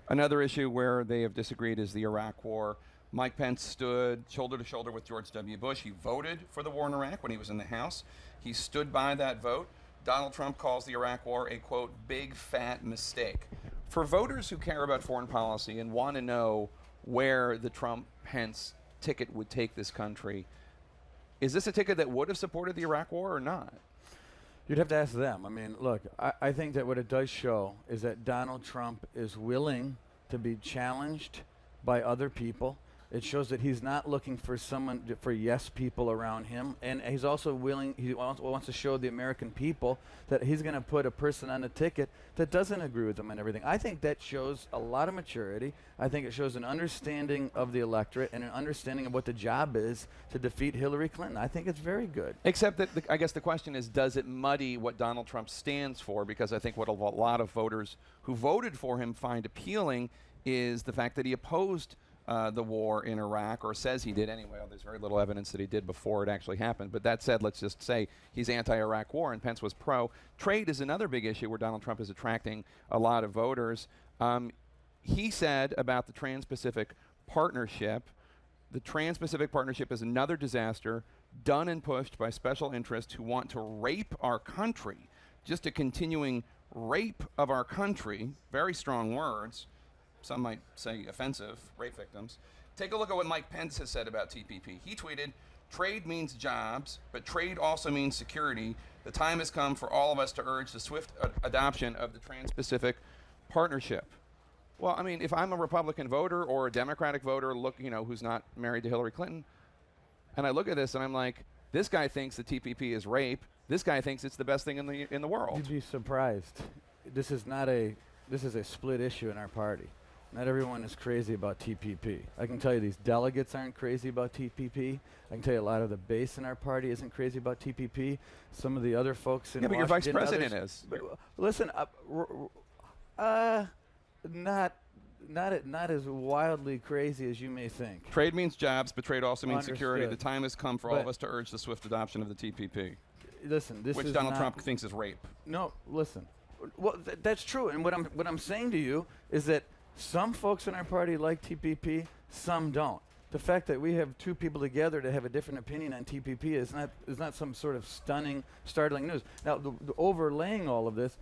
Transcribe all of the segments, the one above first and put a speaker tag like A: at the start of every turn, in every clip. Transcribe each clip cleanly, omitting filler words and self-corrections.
A: Another issue where they have disagreed is the Iraq War. Mike Pence stood shoulder to shoulder with George W. Bush. He voted for the war in Iraq when he was in the House. He stood by that vote. Donald Trump calls the Iraq War a, quote, big fat mistake. For voters who care about foreign policy and want to know where the Trump Pence ticket would take this country, is this a ticket that would have supported the Iraq War or not?
B: You'd have to ask them. I mean, look, I think that what it does show is that Donald Trump is willing to be challenged by other people. It shows that he's not looking for for yes people around him, and he's also willing. He wants to show the American people that he's going to put a person on the ticket that doesn't agree with him and everything. I think that shows a lot of maturity. I think it shows an understanding of the electorate and an understanding of what the job is to defeat Hillary Clinton. I think it's very good.
A: Except that I guess the question is, does it muddy what Donald Trump stands for? Because I think what a lot of voters who voted for him find appealing is the fact that he opposed the war in Iraq, or says he did anyway. There's very little evidence that he did before it actually happened. But that said, let's just say he's anti-Iraq war, and Pence was pro. Trade is another big issue where Donald Trump is attracting a lot of voters. He said about the Trans-Pacific Partnership, the Trans-Pacific Partnership is another disaster done and pushed by special interests who want to rape our country. Just a continuing rape of our country, very strong words. Some might say offensive, rape victims. Take a look at what Mike Pence has said about TPP. He tweeted, "Trade means jobs, but trade also means security. The time has come for all of us to urge the swift adoption of the Trans-Pacific Partnership." Well, I mean, if I'm a Republican voter or a Democratic voter, who's not married to Hillary Clinton, and I look at this and I'm like, this guy thinks the TPP is rape. This guy thinks it's the best thing in the world.
B: You'd be surprised. This is a split issue in our party. Not everyone is crazy about TPP. I can tell you these delegates aren't crazy about TPP. I can tell you a lot of the base in our party isn't crazy about TPP. Some of the other folks in
A: but
B: Washington,
A: your vice president is.
B: But, listen, not as wildly crazy as you may think.
A: Trade means jobs, but trade also means security. The
B: Understood.
A: time has come for all of us to urge the swift adoption of the TPP,
B: Listen, this
A: which
B: is
A: Donald
B: not
A: Trump thinks is rape.
B: No, listen. Well, that's true. And what I'm saying to you is that some folks in our party like TPP, some don't. The fact that we have two people together to have a different opinion on TPP is not some sort of startling news. Now, the overlaying all of this,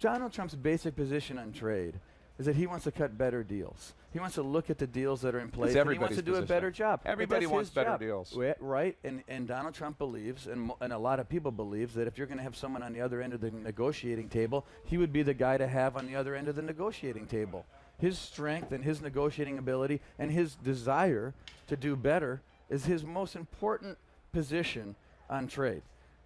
B: Donald Trump's basic position on trade is that he wants to cut better deals. He wants to look at the deals that are in place, and he wants to do a better job.
A: Everybody wants better deals.
B: Right, and Donald Trump believes, and a lot of people believe, that if you're going to have someone on the other end of the negotiating table, he would be the guy to have on the other end of the negotiating table. His strength and his negotiating ability and his desire to do better is his most important position on trade.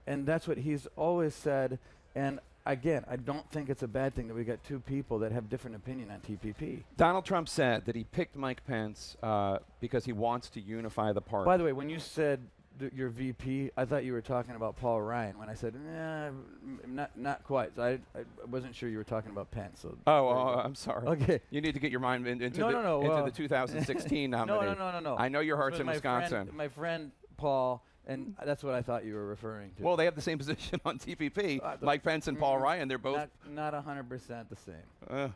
B: And that's what he's always said. And again, I don't think it's a bad thing that we got two people that have different opinion on TPP.
A: Donald Trump said that he picked Mike Pence because he wants to unify the party.
B: By the way, when you said your VP, I thought you were talking about Paul Ryan. When I said, not quite. So I wasn't sure you were talking about Pence. So
A: I'm sorry.
B: Okay.
A: You need to get your mind into
B: No.
A: the 2016 nominee.
B: No.
A: I know your heart's in Wisconsin.
B: My friend Paul, and that's what I thought you were referring to.
A: Well, they have the same position on TPP. Mike Pence and Paul Ryan, they're both
B: not 100% the same.